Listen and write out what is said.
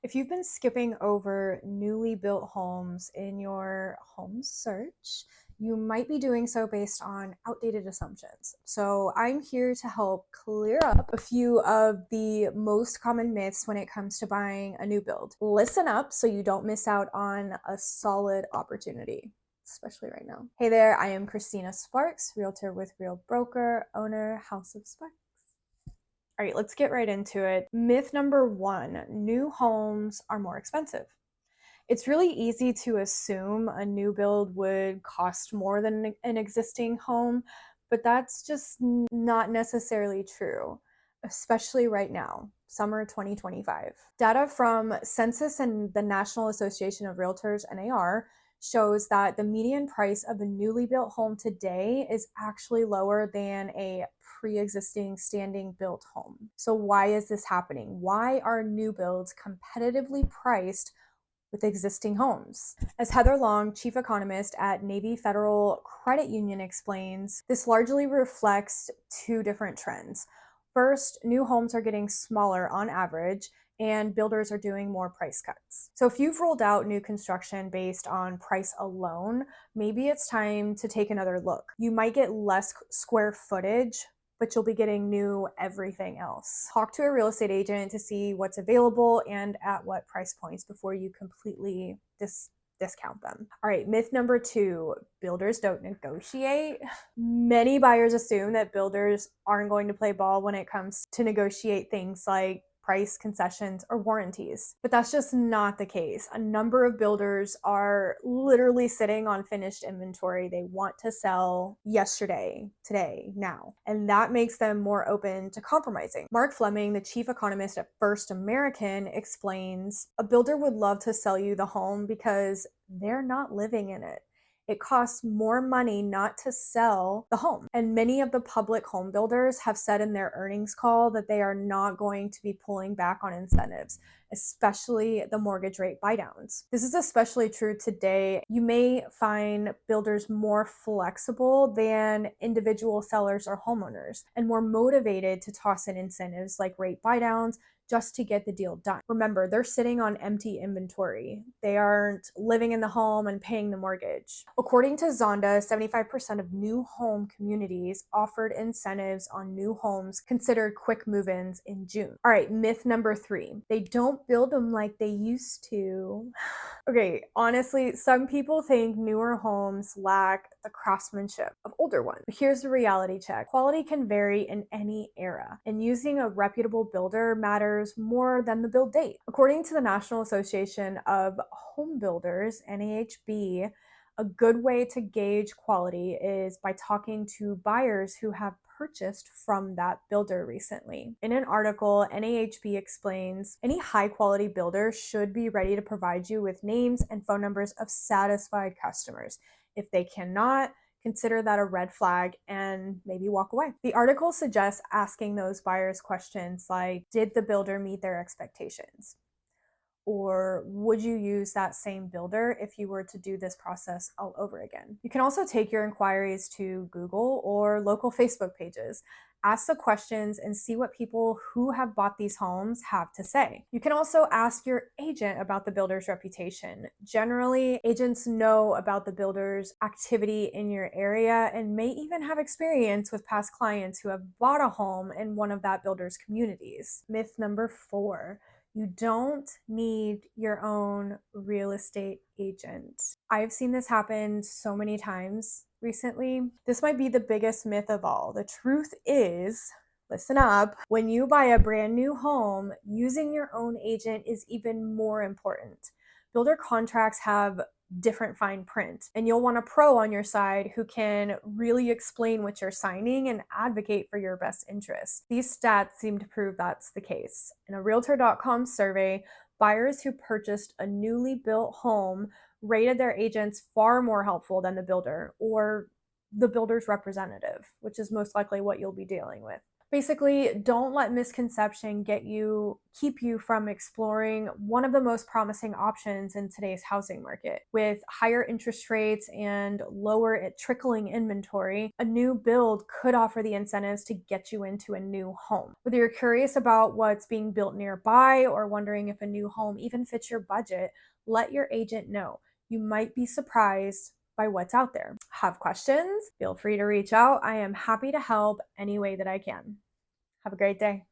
If you've been skipping over newly built homes in your home search, you might be doing so based on outdated assumptions. So, I'm here to help clear up a few of the most common myths when it comes to buying a new build. Listen up so you don't miss out on a solid opportunity, especially right now. Hey there, I am Christina Sparks, realtor with Real Broker, owner, House of Sparks. All right, let's get right into it. Myth number one, new homes are more expensive. It's really easy to assume a new build would cost more than an existing home, but that's just not necessarily true, especially right now, summer 2025. Data from Census and the National Association of Realtors, NAR, shows that the median price of a newly built home today is actually lower than a pre-existing standing built home. So why is this happening? Why are new builds competitively priced with existing homes? As Heather Long, chief economist at Navy Federal Credit Union, explains, this largely reflects two different trends. First, new homes are getting smaller on average, and builders are doing more price cuts. So if you've rolled out new construction based on price alone, maybe it's time to take another look. You might get less square footage, but you'll be getting new everything else. Talk to a real estate agent to see what's available and at what price points before you completely discount them. All right, myth number two, builders don't negotiate. Many buyers assume that builders aren't going to play ball when it comes to negotiate things like price concessions or warranties. But that's just not the case. A number of builders are literally sitting on finished inventory they want to sell yesterday, today, now. And that makes them more open to compromising. Mark Fleming, the chief economist at First American, explains, a builder would love to sell you the home because they're not living in it. It costs more money not to sell the home. And many of the public home builders have said in their earnings call that they are not going to be pulling back on incentives, especially the mortgage rate buydowns. This is especially true today. You may find builders more flexible than individual sellers or homeowners and more motivated to toss in incentives like rate buydowns just to get the deal done. Remember, they're sitting on empty inventory. They aren't living in the home and paying the mortgage. According to Zonda, 75% of new home communities offered incentives on new homes considered quick move-ins in June. All right, myth number three, they don't build them like they used to. Okay, honestly, some people think newer homes lack the craftsmanship of older ones. But here's the reality check. Quality can vary in any era, and using a reputable builder matters more than the build date. According to the National Association of Home Builders, NAHB, a good way to gauge quality is by talking to buyers who have purchased from that builder recently. In an article, NAHB explains any high quality builder should be ready to provide you with names and phone numbers of satisfied customers. If they cannot, consider that a red flag and maybe walk away. The article suggests asking those buyers questions like, did the builder meet their expectations? Or would you use that same builder if you were to do this process all over again? You can also take your inquiries to Google or local Facebook pages. Ask the questions and see what people who have bought these homes have to say. You can also ask your agent about the builder's reputation. Generally, agents know about the builder's activity in your area and may even have experience with past clients who have bought a home in one of that builder's communities. Myth number four, you don't need your own real estate agent. I've seen this happen so many times recently. This might be the biggest myth of all. The truth is, listen up, when you buy a brand new home, using your own agent is even more important. Builder contracts have different fine print, and you'll want a pro on your side who can really explain what you're signing and advocate for your best interests. These stats seem to prove that's the case. In a Realtor.com survey, buyers who purchased a newly built home rated their agents far more helpful than the builder or the builder's representative, which is most likely what you'll be dealing with. Basically, don't let misconception keep you from exploring one of the most promising options in today's housing market. With higher interest rates and lower trickling inventory, a new build could offer the incentives to get you into a new home. Whether you're curious about what's being built nearby or wondering if a new home even fits your budget, let your agent know. You might be surprised by what's out there. Have questions? Feel free to reach out. I am happy to help any way that I can. Have a great day.